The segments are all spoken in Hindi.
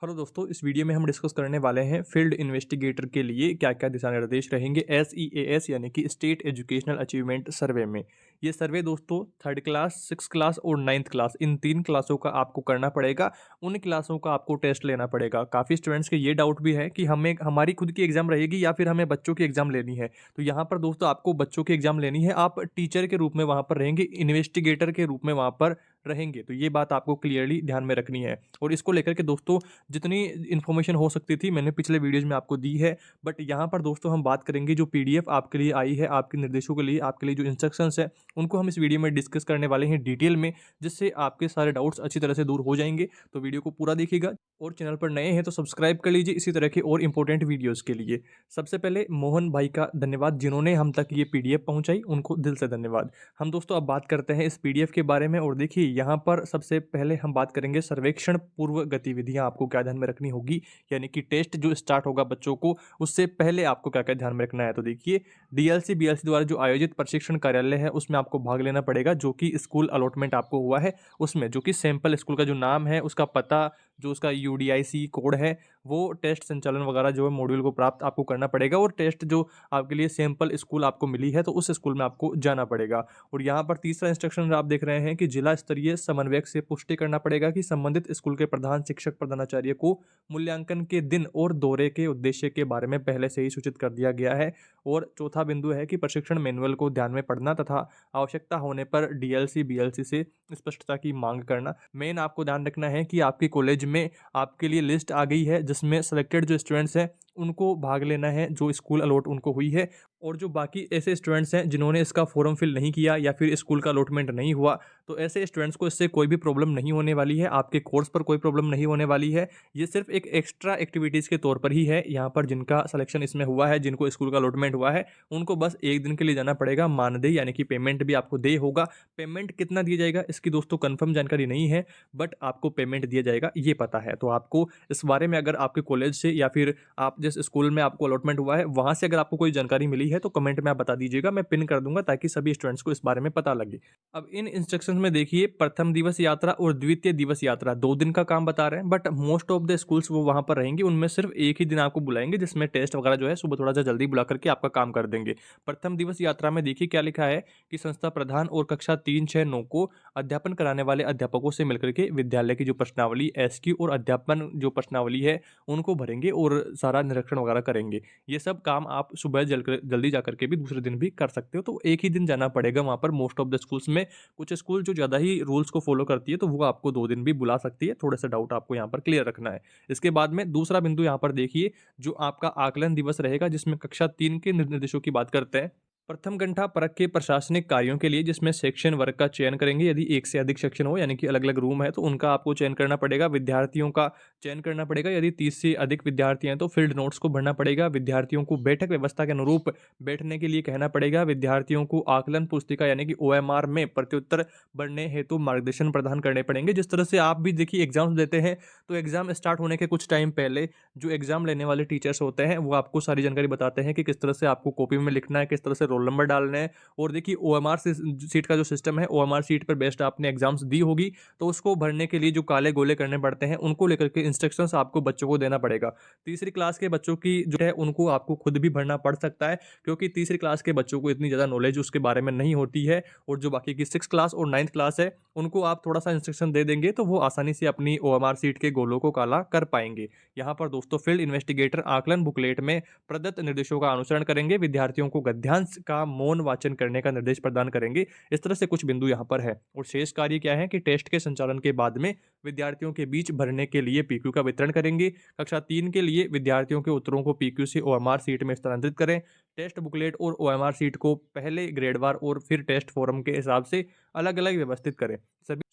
हेलो दोस्तों, इस वीडियो में हम डिस्कस करने वाले हैं फील्ड इन्वेस्टिगेटर के लिए क्या क्या दिशा निर्देश रहेंगे SEAS यानी कि स्टेट एजुकेशनल अचीवमेंट सर्वे में। ये सर्वे दोस्तों थर्ड क्लास, सिक्स क्लास और नाइन्थ क्लास, इन तीन क्लासों का आपको करना पड़ेगा। उन क्लासों का आपको टेस्ट लेना पड़ेगा। काफ़ी स्टूडेंट्स के ये डाउट भी है कि हमें हमारी खुद की एग्जाम रहेगी या फिर हमें बच्चों की एग्जाम लेनी है। तो यहाँ पर दोस्तों आपको बच्चों की एग्जाम लेनी है। आप टीचर के रूप में वहाँ पर रहेंगे, इन्वेस्टिगेटर के रूप में वहाँ पर रहेंगे। तो ये बात आपको क्लियरली ध्यान में रखनी है। और इसको लेकर के दोस्तों जितनी इन्फॉर्मेशन हो सकती थी मैंने पिछले वीडियोज़ में आपको दी है, बट यहाँ पर दोस्तों हम बात करेंगे जो पीडीएफ आपके लिए आई है, आपके निर्देशों के लिए, आपके लिए जो इंस्ट्रक्शंस है, उनको हम इस वीडियो में डिस्कस करने वाले हैं डिटेल में, जिससे आपके सारे डाउट्स अच्छी तरह से दूर हो जाएंगे। तो वीडियो को पूरा देखिएगा और चैनल पर नए हैं तो सब्सक्राइब कर लीजिए इसी तरह के और इंपॉर्टेंट वीडियोज़ के लिए। सबसे पहले मोहन भाई का धन्यवाद, जिन्होंने हम तक ये पीडीएफ पहुँचाई, उनको दिल से धन्यवाद। हम दोस्तों अब बात करते हैं इस पीडीएफ के बारे में। और देखिए यहाँ पर सबसे पहले हम बात करेंगे सर्वेक्षण पूर्व गतिविधियाँ आपको क्या ध्यान में रखनी होगी, यानी कि टेस्ट जो स्टार्ट होगा बच्चों को, उससे पहले आपको क्या क्या ध्यान में रखना है। तो देखिए डीएलसी बीएलसी द्वारा जो आयोजित प्रशिक्षण कार्यालय है उसमें आपको भाग लेना पड़ेगा, जो कि स्कूल अलॉटमेंट आपको हुआ है उसमें, जो कि सैंपल स्कूल का जो नाम है, उसका पता, जो उसका यूडीआईसी कोड है, वो टेस्ट संचालन वगैरह जो है मॉड्यूल को प्राप्त आपको करना पड़ेगा। और टेस्ट जो आपके लिए सैंपल स्कूल आपको मिली है तो उस स्कूल में आपको जाना पड़ेगा। और यहाँ पर तीसरा इंस्ट्रक्शन आप देख रहे हैं कि जिला स्तरीय समन्वयक से पुष्टि करना पड़ेगा कि संबंधित स्कूल के प्रधान शिक्षक प्रधानाचार्य को मूल्यांकन के दिन और दौरे के उद्देश्य के बारे में पहले से ही सूचित कर दिया गया है। और चौथा बिंदु है कि प्रशिक्षण मैनुअल को ध्यान में पढ़ना तथा आवश्यकता होने पर डीएलसी बीएलसी से स्पष्टता की मांग करना। मेन आपको ध्यान रखना है कि आपके कॉलेज में आपके लिए लिस्ट आ गई है जिसमें सेलेक्टेड जो स्टूडेंट्स हैं उनको भाग लेना है, जो स्कूल अलॉट उनको हुई है। और जो बाकी ऐसे स्टूडेंट्स हैं जिन्होंने इसका फॉर्म फिल नहीं किया या फिर स्कूल का अलॉटमेंट नहीं हुआ, तो ऐसे स्टूडेंट्स को इससे कोई भी प्रॉब्लम नहीं होने वाली है, आपके कोर्स पर कोई प्रॉब्लम नहीं होने वाली है। ये सिर्फ एक एक्स्ट्रा एक्टिविटीज़ के तौर पर ही है। यहाँ पर जिनका सिलेक्शन इसमें हुआ है, जिनको स्कूल का अलॉटमेंट हुआ है, उनको बस एक दिन के लिए जाना पड़ेगा। मानदेय यानी कि पेमेंट भी आपको दे होगा। पेमेंट कितना दिया जाएगा इसकी दोस्तों कंफर्म जानकारी नहीं है, बट आपको पेमेंट दिया जाएगा ये पता है। तो आपको इस बारे में अगर आपके कॉलेज से या फिर आप जिस स्कूल में आपको अलॉटमेंट हुआ है वहाँ से अगर आपको कोई जानकारी मिली है तो कमेंट में आप बता दीजिएगा, मैं पिन कर दूंगा ताकि सभी स्टूडेंट्स को इस बारे में पता लगे। अब इन इंस्ट्रक्शंस में देखिए प्रथम दिवस यात्रा और द्वितीय दिवस यात्रा 2 दिन का काम बता रहे हैं, but most of the schools वो वहाँ पर रहेंगे, उनमें सिर्फ एक ही दिन आपको बुलाएंगे जिसमें टेस्ट वगैरह जो है सुबह थोड़ा सा जल्दी बुला करके आपका काम कर देंगे। प्रथम दिवस यात्रा में देखिए क्या लिखा है कि संस्था प्रधान और कक्षा 3, 6, 9 को अध्यापन कराने वाले अध्यापकों से मिलकर के विद्यालय की जो प्रश्नावली एसक्यू और अध्यापन जो प्रश्नावली है उनको भरेंगे और सारा निरीक्षण वगैरह करेंगे। ये सब काम आप सुबह जल्दी जा करके भी दूसरे दिन भी कर सकते हो। तो एक ही दिन जाना पड़ेगा वहाँ पर मोस्ट ऑफ द स्कूल्स में। कुछ स्कूल जो ज़्यादा ही रूल्स को फॉलो करती है तो वो आपको 2 दिन भी बुला सकती है। थोड़ा सा डाउट आपको यहाँ पर क्लियर रखना है। इसके बाद में दूसरा बिंदु यहाँ पर देखिए, जो आपका आकलन दिवस रहेगा जिसमें कक्षा 3 के निर्देशों की बात करते हैं। प्रथम घंटा परख के प्रशासनिक कार्यों के लिए जिसमें सेक्शन वर्ग का चयन करेंगे, यदि एक से अधिक सेक्शन हो यानी कि अलग अलग रूम है तो उनका आपको चयन करना पड़ेगा। विद्यार्थियों का चयन करना पड़ेगा, यदि 30 से अधिक विद्यार्थी हैं तो फील्ड नोट्स को भरना पड़ेगा। विद्यार्थियों को बैठक व्यवस्था के अनुरूप बैठने के लिए कहना पड़ेगा। विद्यार्थियों को आकलन पुस्तिका यानी कि OMR में प्रत्युत्तर बढ़ने हेतु मार्गदर्शन प्रदान करने पड़ेंगे। जिस तरह से आप भी देखिए एग्जाम्स देते हैं तो एग्जाम स्टार्ट होने के कुछ टाइम पहले जो एग्जाम लेने वाले टीचर्स होते हैं वो आपको सारी जानकारी बताते हैं कि किस तरह से आपको कॉपी में लिखना है, किस तरह से रोल नंबर डालने हैं। और देखिए OMR सीट का जो सिस्टम है, OMR सीट पर बेस्ड आपने एग्जाम्स दी होगी तो उसको भरने के लिए जो काले गोले करने पड़ते हैं उनको लेकर के इंस्ट्रक्शंस आपको बच्चों को देना पड़ेगा। तीसरी क्लास के बच्चों की जो है उनको आपको खुद भी भरना पड़ सकता है, क्योंकि तीसरी क्लास के बच्चों को इतनी ज़्यादा नॉलेज उसके बारे में नहीं होती है। और जो बाकी की 6 क्लास और 9th क्लास है उनको आप थोड़ा सा इंस्ट्रक्शन दे देंगे तो वो आसानी से अपनी OMR सीट के गोलों को काला कर पाएंगे। यहाँ पर दोस्तों फील्ड इन्वेस्टिगेटर आकलन बुकलेट में प्रदत्त निर्देशों का अनुसरण करेंगे। विद्यार्थियों को गद्यांश का मौन वाचन करने का निर्देश प्रदान करेंगे। इस तरह से कुछ बिंदु यहाँ पर है। और शेष कार्य क्या है कि टेस्ट के संचालन के बाद में विद्यार्थियों के बीच भरने के लिए PQ का वितरण करेंगे। कक्षा 3 के लिए विद्यार्थियों के उत्तरों को PQ से OMR सीट में स्थानांतरित करें। टेस्ट बुकलेट और OMR सीट को पहले ग्रेडवार और फिर टेस्ट फॉर्म के हिसाब से अलग अलग व्यवस्थित करें।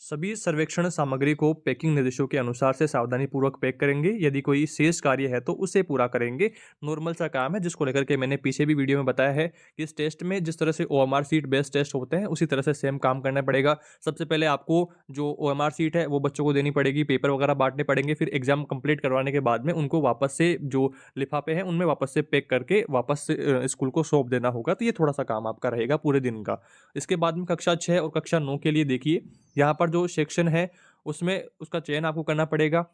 सभी सर्वेक्षण सामग्री को पैकिंग निर्देशों के अनुसार से सावधानी पूर्वक पैक करेंगे। यदि कोई शेष कार्य है तो उसे पूरा करेंगे। नॉर्मल सा काम है जिसको लेकर के मैंने पीछे भी वीडियो में बताया है कि इस टेस्ट में जिस तरह से OMR सीट बेस्ड टेस्ट होते हैं उसी तरह से सेम काम करना पड़ेगा। सबसे पहले आपको जो OMR सीट है वो बच्चों को देनी पड़ेगी, पेपर वगैरह बांटने पड़ेंगे, फिर एग्जाम कंप्लीट करवाने के बाद में उनको वापस से जो लिफाफे हैं उनमें वापस से पैक करके वापस से स्कूल को सौंप देना होगा। तो ये थोड़ा सा काम आपका रहेगा पूरे दिन का। इसके बाद में कक्षा 6 और कक्षा 9 के लिए देखिए यहाँ पर जो सेक्शन है उसमें उसका चयन आपको करना पड़ेगा।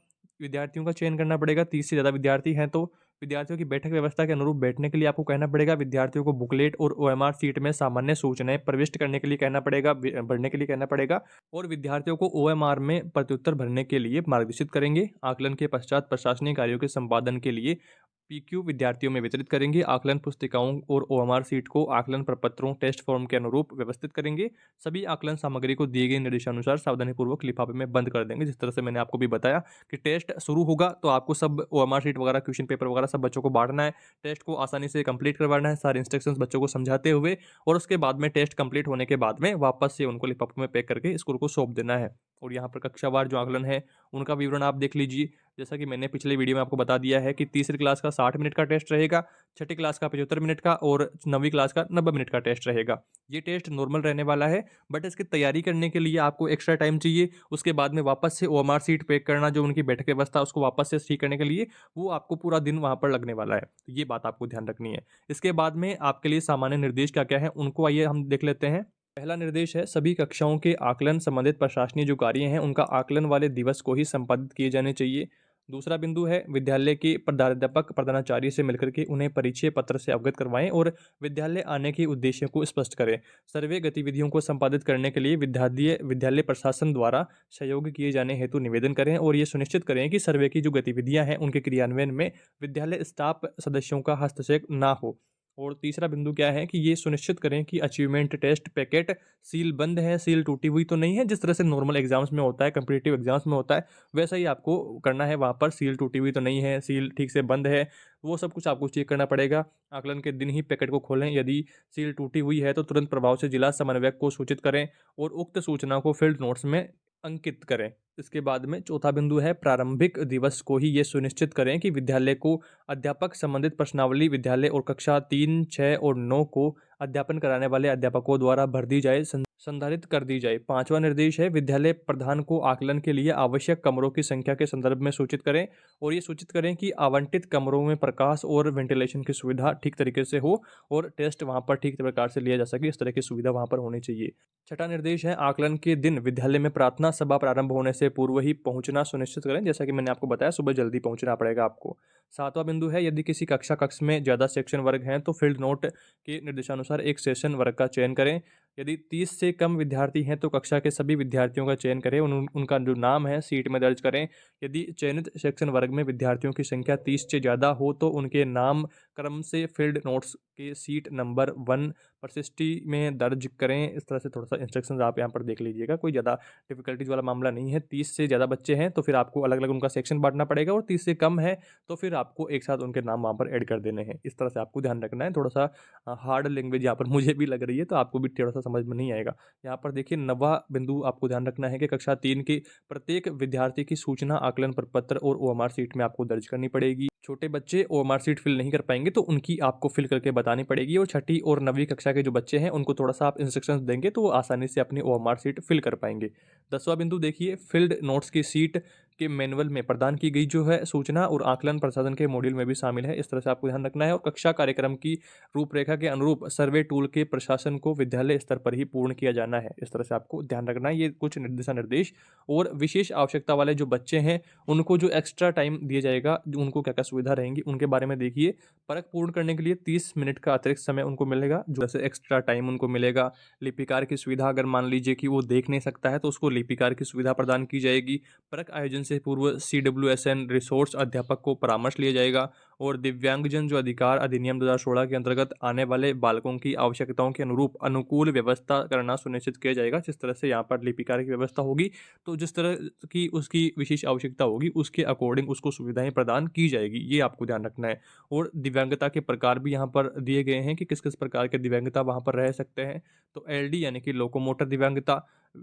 विद्यार्थियों का चयन करना पड़ेगा। 30 से ज़्यादा विद्यार्थी हैं तो विद्यार्थियों की बैठक व्यवस्था के अनुरूप बैठने के लिए आपको कहना पड़ेगा। विद्यार्थियों को बुकलेट और ओएमआर शीट में सामान्य सूचनाएं प्रविष्ट करने के लिए कहना पड़ेगा, भरने के लिए कहना पड़ेगा और विद्यार्थियों को ओएमआर में प्रत्युत्तर भरने के लिए मार्गदर्शित करेंगे। आकलन के पश्चात प्रशासनिक कार्यों के संपादन के लिए पीक्यू विद्यार्थियों में वितरित करेंगे। आकलन पुस्तिकाओं और ओएमआर सीट को आकलन प्रपत्रों टेस्ट फॉर्म के अनुरूप व्यवस्थित करेंगे। सभी आकलन सामग्री को दिए गए निर्देशानुसार सावधानीपूर्वक लिफाफे में बंद कर देंगे। जिस तरह से मैंने आपको भी बताया कि टेस्ट शुरू होगा तो आपको सब ओएमआर शीट वगैरह, क्वेश्चन पेपर वगैरह सब बच्चों को बांटना है। टेस्ट को आसानी से कंप्लीट करवाना है, सारे इंस्ट्रक्शंस बच्चों को समझाते हुए, और उसके बाद में टेस्ट कंप्लीट होने के बाद में वापस से उनको लिफाफे में पैक करके स्कूल को सौंप देना है। और यहाँ पर कक्षावार जो आकलन है उनका विवरण आप देख लीजिए। जैसा कि मैंने पिछले वीडियो में आपको बता दिया है कि तीसरी क्लास का 60 मिनट का टेस्ट रहेगा, छठी क्लास का 75 मिनट का और 9वीं क्लास का 90 मिनट का टेस्ट रहेगा। ये टेस्ट नॉर्मल रहने वाला है, बट इसकी तैयारी करने के लिए आपको एक्स्ट्रा टाइम चाहिए। उसके बाद में वापस से ओएमआर शीट पैक करना, जो उनकी बैठक व्यवस्था उसको वापस से ठीक करने के लिए, वो आपको पूरा दिन वहाँ पर लगने वाला है। तो ये बात आपको ध्यान रखनी है। इसके बाद में आपके लिए सामान्य निर्देश क्या क्या है उनको आइए हम देख लेते हैं। पहला निर्देश है, सभी कक्षाओं के आकलन संबंधित प्रशासनिक जो कार्य हैं उनका आकलन वाले दिवस को ही संपादित किए जाने चाहिए। दूसरा बिंदु है, विद्यालय के प्रधानाध्यापक प्रधानाचार्य से मिलकर के उन्हें परिचय पत्र से अवगत करवाएं और विद्यालय आने के उद्देश्यों को स्पष्ट करें। सर्वे गतिविधियों को संपादित करने के लिए विद्यालय प्रशासन द्वारा सहयोग किए जाने हेतु निवेदन करें और ये सुनिश्चित करें कि सर्वे की जो गतिविधियां हैं उनके क्रियान्वयन में विद्यालय स्टाफ सदस्यों का हस्तक्षेप ना हो। और तीसरा बिंदु क्या है कि ये सुनिश्चित करें कि अचीवमेंट टेस्ट पैकेट सील बंद है, सील टूटी हुई तो नहीं है। जिस तरह से नॉर्मल एग्जाम्स में होता है, कम्पिटिटिव एग्जाम्स में होता है, वैसा ही आपको करना है। वहाँ पर सील टूटी हुई तो नहीं है, सील ठीक से बंद है, वो सब कुछ आपको चेक करना पड़ेगा। आकलन के दिन ही पैकेट को खोलें। यदि सील टूटी हुई है तो तुरंत प्रभाव से जिला समन्वयक को सूचित करें और उक्त सूचना को फील्ड नोट्स में अंकित करें। इसके बाद में चौथा बिंदु है, प्रारंभिक दिवस को ही ये सुनिश्चित करें कि विद्यालय को अध्यापक संबंधित प्रश्नावली विद्यालय और कक्षा 3, 6 और 9 को अध्यापन कराने वाले अध्यापकों द्वारा भर दी जाए, संधारित कर दी जाए। पांचवा निर्देश है, विद्यालय प्रधान को आकलन के लिए आवश्यक कमरों की संख्या के संदर्भ में सूचित करें और ये सूचित करें कि आवंटित कमरों में प्रकाश और वेंटिलेशन की सुविधा ठीक तरीके से हो और टेस्ट वहां पर ठीक प्रकार से लिया जा सके, इस तरह की सुविधा वहां पर होनी चाहिए। छठा निर्देश है, आकलन के दिन विद्यालय में प्रार्थना सभा प्रारंभ होने से पूर्व ही पहुंचना सुनिश्चित करें। जैसा कि मैंने आपको बताया, सुबह जल्दी पहुंचना पड़ेगा आपको। सातवां बिंदु है, यदि किसी कक्ष में ज़्यादा सेक्शन वर्ग हैं तो फील्ड नोट के निर्देशानुसार एक सेशन वर्ग का चयन करें। यदि 30 से कम विद्यार्थी हैं तो कक्षा के सभी विद्यार्थियों का चयन करें, उनका जो नाम है सीट में दर्ज करें। यदि चयनित सेक्शन वर्ग में विद्यार्थियों की संख्या 30 से ज़्यादा हो तो उनके नाम क्रम से फील्ड नोट्स के सीट नंबर 1 प्रशिष्टि में दर्ज करें। इस तरह से थोड़ा सा इंस्ट्रक्शंस आप यहाँ पर देख लीजिएगा, कोई ज़्यादा डिफिकल्टीज वाला मामला नहीं है। 30 से ज़्यादा बच्चे हैं तो फिर आपको अलग अलग उनका सेक्शन बांटना पड़ेगा और 30 से कम है तो फिर आपको एक साथ उनके नाम वहाँ पर ऐड कर देने हैं। इस तरह से आपको ध्यान रखना है। थोड़ा सा हार्ड लैंग्वेज यहाँ पर मुझे भी लग रही है तो आपको भी थोड़ा सा समझ में नहीं आएगा। यहाँ पर देखिए, नवा बिंदु आपको ध्यान रखना है कि कक्षा 3 की प्रत्येक विद्यार्थी की सूचना आकलन प्रपत्र और ओएमआर सीट में आपको दर्ज करनी पड़ेगी। छोटे बच्चे ओएमआर सीट फिल नहीं कर पाएंगे तो उनकी आपको फिल करके बतानी पड़ेगी और छठी और 9वीं कक्षा के जो बच्चे हैं उनको थोड़ा सा आप इंस्ट्रक्शंस देंगे तो वो आसानी से अपनी ओएमआर सीट फिल कर पाएंगे। 10वां बिंदु देखिए, फील्ड नोट्स की सीट के मैनुअल में प्रदान की गई जो है सूचना और आकलन प्रसाधन के मॉड्यूल में भी शामिल है। इस तरह से आपको ध्यान रखना है और कक्षा कार्यक्रम की रूपरेखा के अनुरूप सर्वे टूल के प्रशासन को विद्यालय स्तर पर ही पूर्ण किया जाना है। इस तरह से आपको ध्यान रखना है। ये कुछ दिशा निर्देश। और विशेष आवश्यकता वाले जो बच्चे हैं उनको जो एक्स्ट्रा टाइम दिया जाएगा, उनको क्या क्या सुविधा रहेंगी उनके बारे में देखिए। परख पूर्ण करने के लिए 30 मिनट का अतिरिक्त समय उनको मिलेगा, जो जैसे एक्स्ट्रा टाइम उनको मिलेगा। लिपिकार की सुविधा, अगर मान लीजिए कि वो देख नहीं सकता है तो उसको लिपिकार की सुविधा प्रदान की जाएगी। परख आयोजन से पूर्व CWSN रिसोर्स अध्यापक को परामर्श लिया जाएगा और दिव्यांगजन जो अधिकार अधिनियम 2016 के अंतर्गत आने वाले बालकों की आवश्यकताओं के अनुरूप अनुकूल व्यवस्था करना सुनिश्चित किया जाएगा। जिस तरह से यहाँ पर लिपिकार की व्यवस्था होगी तो जिस तरह की उसकी विशेष आवश्यकता होगी उसके अकॉर्डिंग उसको सुविधाएं प्रदान की जाएगी, ये आपको ध्यान रखना है। और दिव्यांगता के प्रकार भी यहाँ पर दिए गए हैं कि किस किस प्रकार के दिव्यांगता वहाँ पर रह सकते हैं। तो LD यानी कि लोकोमोटर दिव्यांगता,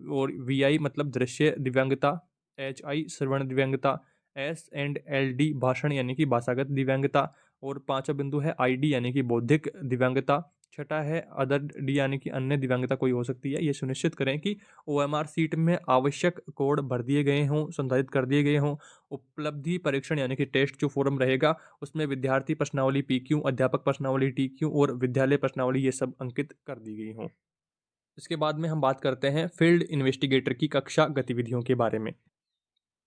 और VI मतलब दृश्य दिव्यांगता, HI श्रवण दिव्यांगता, S&LD भाषण यानी कि भाषागत दिव्यांगता, और 5वां बिंदु है ID यानी कि बौद्धिक दिव्यांगता। छठा है अदर D यानी कि अन्य दिव्यांगता कोई हो सकती है। ये सुनिश्चित करें कि OMR सीट में आवश्यक कोड भर दिए गए हों, संधारित कर दिए गए हों। उपलब्धि परीक्षण यानी कि टेस्ट जो फोरम रहेगा उसमें विद्यार्थी प्रश्नावली PQ, अध्यापक प्रश्नावली TQ और विद्यालय प्रश्नावली ये सब अंकित कर दी गई हों। इसके बाद में हम बात करते हैं फील्ड इन्वेस्टिगेटर की कक्षा गतिविधियों के बारे में।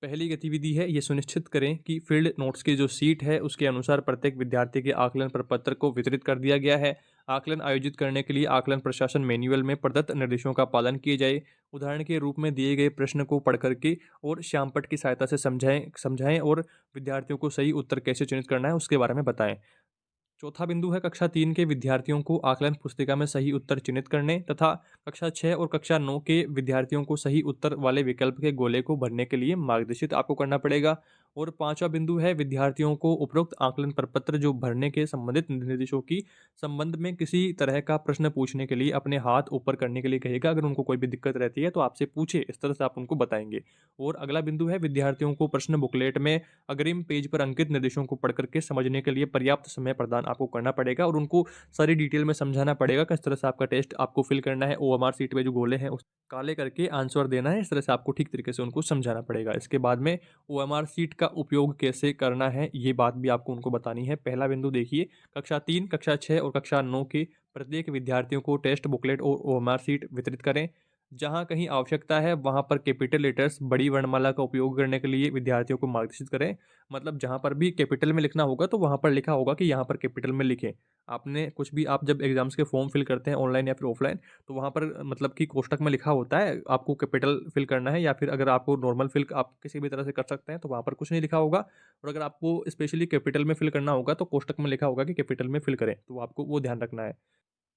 पहली गतिविधि है ये सुनिश्चित करें कि फील्ड नोट्स की जो सीट है उसके अनुसार प्रत्येक विद्यार्थी के आकलन प्रपत्र को वितरित कर दिया गया है। आकलन आयोजित करने के लिए आकलन प्रशासन मैनुअल में प्रदत्त निर्देशों का पालन किए जाए। उदाहरण के रूप में दिए गए प्रश्न को पढ़ करके और श्यामपट्ट की सहायता से समझाएं समझाएं और विद्यार्थियों को सही उत्तर कैसे चयनित करना है उसके बारे में बताएं। चौथा बिंदु है कक्षा 3 के विद्यार्थियों को आकलन पुस्तिका में सही उत्तर चिन्हित करने तथा कक्षा 6 और कक्षा 9 के विद्यार्थियों को सही उत्तर वाले विकल्प के गोले को भरने के लिए मार्गदर्शित आपको करना पड़ेगा। और पांचवा बिंदु है विद्यार्थियों को उपरोक्त आकलन प्रपत्र जो भरने के संबंधित निर्देशों की संबंध में किसी तरह का प्रश्न पूछने के लिए अपने हाथ ऊपर करने के लिए कहेगा। अगर उनको कोई भी दिक्कत रहती है तो आपसे पूछे, इस तरह से आप उनको बताएंगे। और अगला बिंदु है विद्यार्थियों को प्रश्न बुकलेट में अग्रिम पेज पर अंकित निर्देशों को पढ़ करके समझने के लिए पर्याप्त समय प्रदान आपको करना पड़ेगा और उनको सारी डिटेल में समझाना पड़ेगा किस तरह से आपका टेस्ट आपको फिल करना है। ओएमआर सीट में जो गोले हैं उस काले करके आंसर देना है। इस तरह से आपको ठीक तरीके से उनको समझाना पड़ेगा। इसके बाद में ओएमआर सीट का उपयोग कैसे करना है ये बात भी आपको उनको बतानी है। पहला बिंदु देखिए, कक्षा 3, कक्षा 6 और कक्षा 9 के प्रत्येक विद्यार्थियों को टेस्ट बुकलेट और ओएमआर सीट वितरित करें। जहाँ कहीं आवश्यकता है वहाँ पर कैपिटल लेटर्स बड़ी वर्णमाला का उपयोग करने के लिए विद्यार्थियों को मार्गदर्शित करें। मतलब जहाँ पर भी कैपिटल में लिखना होगा तो वहाँ पर लिखा होगा कि यहाँ पर कैपिटल में लिखें। आपने कुछ भी आप जब एग्जाम्स के फॉर्म फिल करते हैं ऑनलाइन या फिर ऑफलाइन तो वहाँ पर मतलब कि कोष्टक में लिखा होता है आपको कैपिटल फिल करना है, या फिर अगर आपको नॉर्मल फिल आप किसी भी तरह से कर सकते हैं तो वहाँ पर कुछ नहीं लिखा होगा। और अगर आपको स्पेशली कैपिटल में फिल करना होगा तो कोष्टक में लिखा होगा कि कैपिटल में फिल करें, तो आपको वो ध्यान रखना है।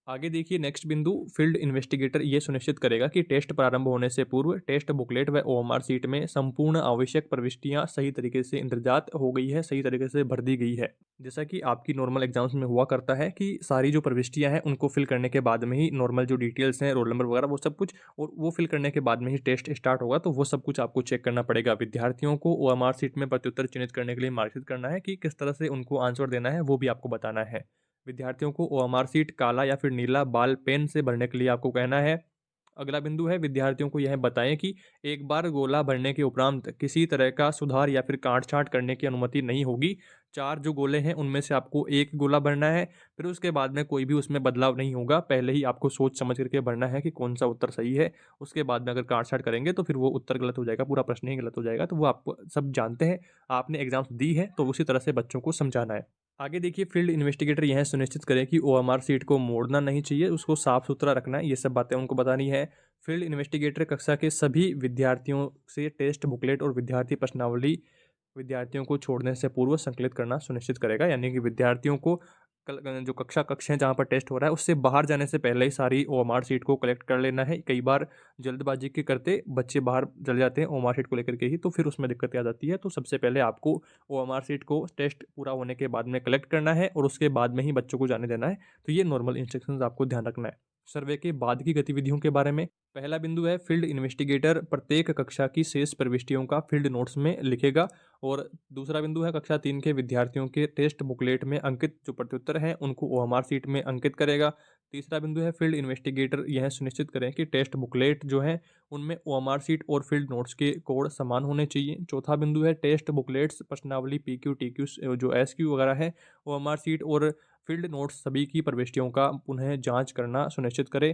आगे देखिए नेक्स्ट बिंदु, फील्ड इन्वेस्टिगेटर ये सुनिश्चित करेगा कि टेस्ट प्रारंभ होने से पूर्व टेस्ट बुकलेट व ओएमआर सीट में संपूर्ण आवश्यक प्रविष्टियां सही तरीके से इंद्रजात हो गई है, सही तरीके से भर दी गई है। जैसा कि आपकी नॉर्मल एग्जाम्स में हुआ करता है कि सारी जो प्रविष्टियां हैं उनको फिल करने के बाद में ही नॉर्मल जो डिटेल्स हैं, रोल नंबर वगैरह वो सब कुछ, और वो फिल करने के बाद में ही टेस्ट स्टार्ट होगा, तो वो सब कुछ आपको चेक करना पड़ेगा। विद्यार्थियों को ओएमआर सीट में प्रत्युत्तर चिन्हित करने के लिए मार्गदर्शित करना है कि किस तरह से उनको आंसर देना है, वो भी आपको बताना है। विद्यार्थियों को ओएमआर सीट काला या फिर नीला बाल पेन से भरने के लिए आपको कहना है। अगला बिंदु है विद्यार्थियों को यह बताएं कि एक बार गोला भरने के उपरांत किसी तरह का सुधार या फिर काट छांट करने की अनुमति नहीं होगी। 4 जो गोले हैं उनमें से आपको एक गोला भरना है, फिर उसके बाद में कोई भी उसमें बदलाव नहीं होगा। पहले ही आपको सोच समझ करके भरना है कि कौन सा उत्तर सही है। उसके बाद में अगर काट छांट करेंगे तो फिर वो उत्तर गलत हो जाएगा, पूरा प्रश्न ही गलत हो जाएगा। तो वो आप सब जानते हैं, आपने एग्जाम्स दी है तो उसी तरह से बच्चों को समझाना है। आगे देखिए, फील्ड इन्वेस्टिगेटर यह सुनिश्चित करें कि ओएमआर सीट को मोड़ना नहीं चाहिए, उसको साफ सुथरा रखना है। ये सब बातें उनको बतानी है। फील्ड इन्वेस्टिगेटर कक्षा के सभी विद्यार्थियों से टेस्ट बुकलेट और विद्यार्थी प्रश्नावली विद्यार्थियों को छोड़ने से पूर्व संकलित करना सुनिश्चित करेगा। यानी कि विद्यार्थियों को जो कक्ष हैं जहाँ पर टेस्ट हो रहा है उससे बाहर जाने से पहले ही सारी ओएमआर सीट को कलेक्ट कर लेना है। कई बार जल्दबाजी के करते बच्चे बाहर चले जाते हैं ओएमआर सीट को लेकर के ही, तो फिर उसमें दिक्कत आ जाती है। तो सबसे पहले आपको ओएमआर सीट को टेस्ट पूरा होने के बाद में कलेक्ट करना है और उसके बाद में ही बच्चों को जाने देना है। तो ये नॉर्मल इंस्ट्रक्शंस आपको ध्यान रखना है। सर्वे के बाद की गतिविधियों के बारे में, पहला बिंदु है फील्ड इन्वेस्टिगेटर प्रत्येक कक्षा की शेष प्रविष्टियों का फील्ड नोट्स में लिखेगा। और दूसरा बिंदु है कक्षा 3 के विद्यार्थियों के टेस्ट बुकलेट में अंकित जो प्रत्युत्तर हैं उनको ओएमआर सीट में अंकित करेगा। तीसरा बिंदु है फील्ड इन्वेस्टिगेटर यह सुनिश्चित करें कि टेस्ट बुकलेट जो है उनमें ओएमआर सीट और फील्ड नोट्स के कोड समान होने चाहिए। चौथा बिंदु है टेस्ट बुकलेट्स प्रश्नावली पीक्यू टीक्यू जो एसक्यू वगैरह है, ओएमआर सीट और फील्ड नोट्स सभी की प्रविष्टियों का पुनः जांच करना सुनिश्चित करें।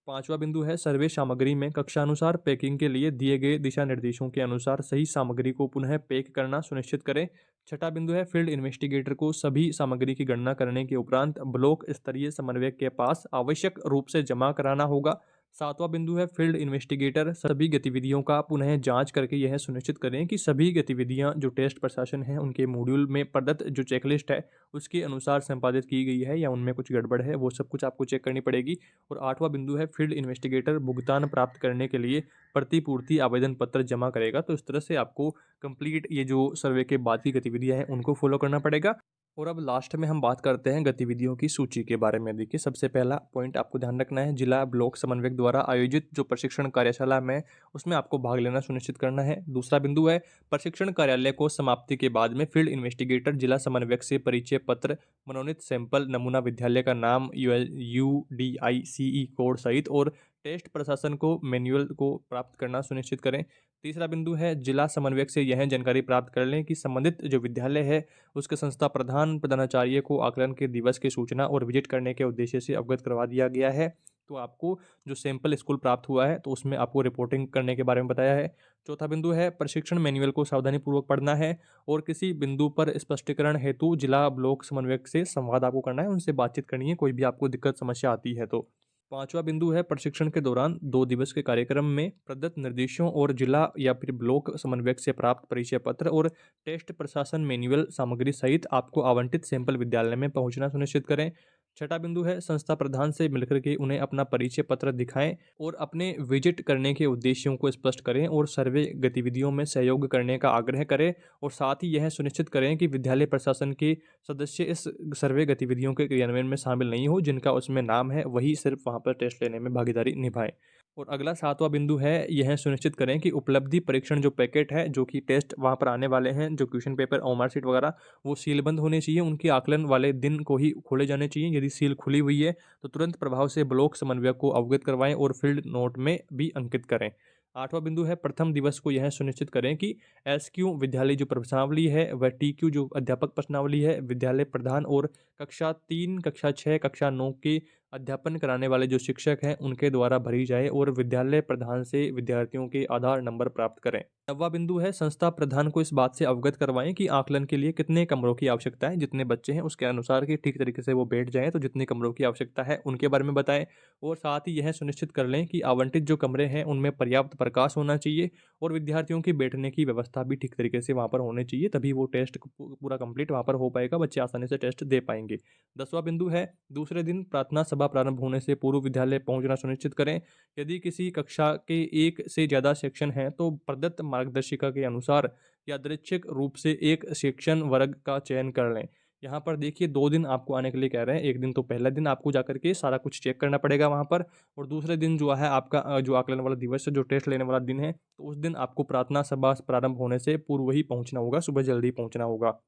पांचवा बिंदु है सर्वे सामग्री में कक्षानुसार पैकिंग के लिए दिए गए दिशा निर्देशों के अनुसार सही सामग्री को पुनः पैक करना सुनिश्चित करें। छठा बिंदु है फील्ड इन्वेस्टिगेटर को सभी सामग्री की गणना करने के उपरांत ब्लॉक स्तरीय समन्वयक के पास आवश्यक रूप से जमा कराना होगा। सातवां बिंदु है फील्ड इन्वेस्टिगेटर सभी गतिविधियों का पुनः जांच करके यह सुनिश्चित करें कि सभी गतिविधियां जो टेस्ट प्रशासन है उनके मॉड्यूल में प्रदत्त जो चेकलिस्ट है उसके अनुसार संपादित की गई है या उनमें कुछ गड़बड़ है, वो सब कुछ आपको चेक करनी पड़ेगी। और आठवां बिंदु है फील्ड इन्वेस्टिगेटर भुगतान प्राप्त करने के लिए प्रतिपूर्ति आवेदन पत्र जमा करेगा। तो इस तरह से आपको कंप्लीट ये जो सर्वे के बाद की गतिविधियां हैं उनको फॉलो करना पड़ेगा। और अब लास्ट में हम बात करते हैं गतिविधियों की सूची के बारे में। देखिए, सबसे पहला पॉइंट आपको ध्यान रखना है, जिला ब्लॉक समन्वयक द्वारा आयोजित जो प्रशिक्षण कार्यशाला में उसमें आपको भाग लेना सुनिश्चित करना है। दूसरा बिंदु है प्रशिक्षण कार्यालय को समाप्ति के बाद में फील्ड इन्वेस्टिगेटर जिला समन्वयक से परिचय पत्र, मनोनीत सैंपल नमूना, विद्यालय का नाम, UDICE कोड सहित और टेस्ट प्रशासन को मैनुअल को प्राप्त करना सुनिश्चित करें। तीसरा बिंदु है जिला समन्वयक से यह जानकारी प्राप्त कर लें कि संबंधित जो विद्यालय है उसके संस्था प्रधानाचार्य को आकलन के दिवस की सूचना और विजिट करने के उद्देश्य से अवगत करवा दिया गया है। तो आपको जो सैंपल स्कूल प्राप्त हुआ है तो उसमें आपको रिपोर्टिंग करने के बारे में बताया है। चौथा बिंदु है प्रशिक्षण मैनुअल को सावधानीपूर्वक पढ़ना है और किसी बिंदु पर स्पष्टीकरण हेतु जिला ब्लॉक समन्वयक से संवाद आपको करना है, उनसे बातचीत करनी है कोई भी आपको दिक्कत समस्या आती है तो। पांचवा बिंदु है प्रशिक्षण के दौरान 2 दिवस के कार्यक्रम में प्रदत्त निर्देशों और जिला या फिर ब्लॉक समन्वयक से प्राप्त परिचय पत्र और टेस्ट प्रशासन मैनुअल सामग्री सहित आपको आवंटित सैंपल विद्यालय में पहुंचना सुनिश्चित करें। छठा बिंदु है संस्था प्रधान से मिलकर के उन्हें अपना परिचय पत्र दिखाएं और अपने विजिट करने के उद्देश्यों को स्पष्ट करें और सर्वे गतिविधियों में सहयोग करने का आग्रह करें और साथ ही यह सुनिश्चित करें कि विद्यालय प्रशासन के सदस्य इस सर्वे गतिविधियों के क्रियान्वयन में शामिल नहीं हो, जिनका उसमें नाम है वही सिर्फ वहां पर टेस्ट लेने में भागीदारी निभाएं। और अगला सातवां बिंदु है यह सुनिश्चित करें कि उपलब्धि परीक्षण जो पैकेट है जो कि टेस्ट वहां पर आने वाले हैं, जो क्वेश्चन पेपर और मार्कशीट वगैरह वो सीलबंद होने चाहिए, उनके आकलन वाले दिन को ही खोले जाने चाहिए। यदि सील खुली हुई है तो तुरंत प्रभाव से ब्लॉक समन्वयक को अवगत करवाएं और फील्ड नोट में भी अंकित करें। आठवां बिंदु है प्रथम दिवस को यह सुनिश्चित करें कि SQ विद्यालय जो प्रश्नावली है वह TQ जो अध्यापक प्रश्नावली है विद्यालय प्रधान और कक्षा 3, कक्षा 6, कक्षा 9 के अध्यापन कराने वाले जो शिक्षक हैं उनके द्वारा भरी जाए और विद्यालय प्रधान से विद्यार्थियों के आधार नंबर प्राप्त करें। नौवां बिंदु है संस्था प्रधान को इस बात से अवगत करवाएं कि आकलन के लिए कितने कमरों की आवश्यकता है, जितने बच्चे हैं उसके अनुसार कि ठीक तरीके से वो बैठ जाएं, तो जितने कमरों की आवश्यकता है उनके बारे में बताएं और साथ ही यह सुनिश्चित कर लें कि आवंटित जो कमरे हैं उनमें पर्याप्त प्रकाश होना चाहिए और विद्यार्थियों की बैठने की व्यवस्था भी ठीक तरीके से वहाँ पर होनी चाहिए, तभी वो टेस्ट पूरा कंप्लीट वहाँ पर हो पाएगा, बच्चे आसानी से टेस्ट दे पाएंगे। 10वां बिंदु है दूसरे दिन प्रार्थना सभा प्रारंभ होने से पूर्व विद्यालय पहुंचना सुनिश्चित करें। यदि किसी कक्षा के एक से ज़्यादा सेक्शन हैं तो प्रदत्त मार्गदर्शिका के अनुसार यादृच्छिक रूप से एक सेक्शन वर्ग का चयन कर लें। यहाँ पर देखिए 2 दिन आपको आने के लिए कह रहे हैं। एक दिन तो पहला दिन आपको जाकर के सारा कुछ चेक करना पड़ेगा वहाँ पर, और दूसरे दिन जो है आपका जो आकलन वाला दिवस है, जो टेस्ट लेने वाला दिन है, तो उस दिन आपको प्रार्थना सभा प्रारंभ होने से पूर्व ही पहुँचना होगा, सुबह जल्दी पहुँचना होगा।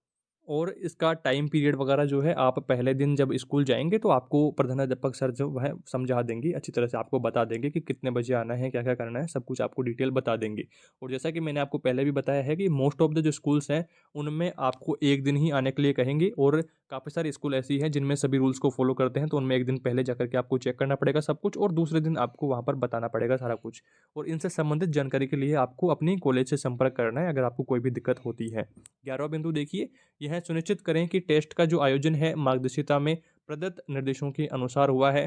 और इसका टाइम पीरियड वगैरह जो है आप पहले दिन जब स्कूल जाएंगे तो आपको प्रधानाध्यापक सर जो वह समझा देंगे, अच्छी तरह से आपको बता देंगे कि कितने बजे आना है, क्या क्या करना है, सब कुछ आपको डिटेल बता देंगे। और जैसा कि मैंने आपको पहले भी बताया है कि मोस्ट ऑफ द जो स्कूल्स हैं उनमें आपको एक दिन ही आने के लिए कहेंगे, और काफ़ी सारी स्कूल ऐसी हैं जिनमें सभी रूल्स को फॉलो करते हैं, तो उनमें एक दिन पहले जाकर के आपको चेक करना पड़ेगा सब कुछ, और दूसरे दिन आपको वहाँ पर बताना पड़ेगा सारा कुछ। और इनसे संबंधित जानकारी के लिए आपको अपनी कॉलेज से संपर्क करना है अगर आपको कोई भी दिक्कत होती है। 11वां बिंदु देखिए, यह सुनिश्चित करें कि टेस्ट का जो आयोजन है मार्गदर्शिता में प्रदत्त निर्देशों के अनुसार हुआ है।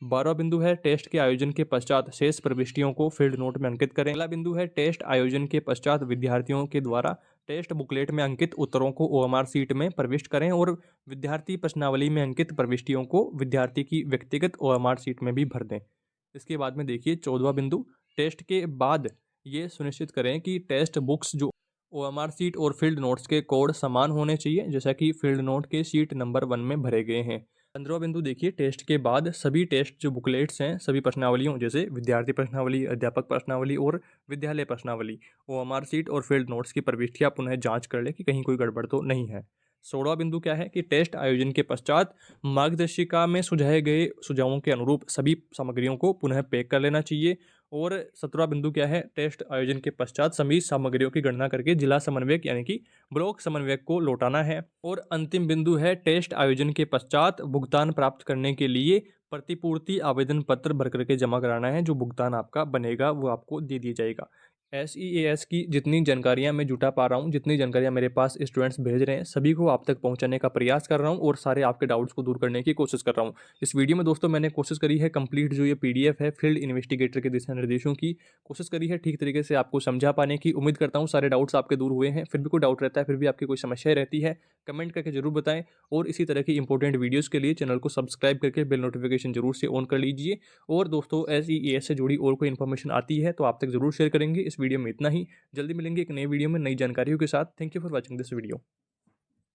12वां बिंदु है टेस्ट के आयोजन के पश्चात शेष प्रविष्टियों को फील्ड नोट में अंकित करें। अगला बिंदु है टेस्ट आयोजन के पश्चात विद्यार्थियों के द्वारा टेस्ट बुकलेट में अंकित उत्तरों को OMR सीट में प्रविष्ट करें और विद्यार्थी प्रश्नावली में अंकित प्रविष्टियों को विद्यार्थी की व्यक्तिगत OMR सीट में भी भर दें। इसके बाद में देखिए 14वां बिंदु, टेस्ट के बाद ये सुनिश्चित करें कि टेस्ट बुक्स जो OMR सीट और फील्ड नोट्स के कोड समान होने चाहिए, जैसा कि फील्ड नोट के सीट नंबर 1 में भरे गए हैं। 15वां बिंदु देखिए, टेस्ट के बाद सभी टेस्ट जो बुकलेट्स हैं सभी प्रश्नावलियों जैसे विद्यार्थी प्रश्नावली, अध्यापक प्रश्नावली और विद्यालय प्रश्नावली, OMR सीट और फील्ड नोट्स की प्रविष्टियां पुनः जांच कर ले कि कहीं कोई गड़बड़ तो नहीं है। 16वां बिंदु क्या है कि टेस्ट आयोजन के पश्चात मार्गदर्शिका में सुझाए गए सुझावों के अनुरूप सभी सामग्रियों को पुनः पैक कर लेना चाहिए। और 17वां बिंदु क्या है, टेस्ट आयोजन के पश्चात सभी सामग्रियों की गणना करके जिला समन्वयक यानी कि ब्लॉक समन्वयक को लौटाना है। और अंतिम बिंदु है, टेस्ट आयोजन के पश्चात भुगतान प्राप्त करने के लिए प्रतिपूर्ति आवेदन पत्र भर करके जमा कराना है। जो भुगतान आपका बनेगा वो आपको दे दिया जाएगा। SEAS की जितनी जानकारियां मैं जुटा पा रहा हूं, जितनी जानकारियां मेरे पास स्टूडेंट्स भेज रहे हैं, सभी को आप तक पहुंचाने का प्रयास कर रहा हूं और सारे आपके डाउट्स को दूर करने की कोशिश कर रहा हूं। इस वीडियो में दोस्तों मैंने कोशिश करी है कंप्लीट जो ये PDF है फील्ड इन्वेस्टिगेटर के दिशा निर्देशों की, कोशिश करी है ठीक तरीके से आपको समझा पाने की। उम्मीद करता हूँ सारे डाउट्स आपके दूर हुए हैं। फिर भी कोई डाउट रहता है, फिर भी आपकी कोई समस्या रहती है, कमेंट करके जरूर बताएं। और इसी तरह की इंपॉर्टेंट वीडियोज़ के लिए चैनल को सब्सक्राइब करके बेल नोटिफिकेशन जरूर से ऑन कर लीजिए। और दोस्तों SEAS से जुड़ी और कोई इन्फॉर्मेशन आती है तो आप तक जरूर शेयर करेंगे। इस वीडियो में इतना ही, जल्दी मिलेंगे एक नई वीडियो में नई जानकारियों के साथ। Thank you for watching this video.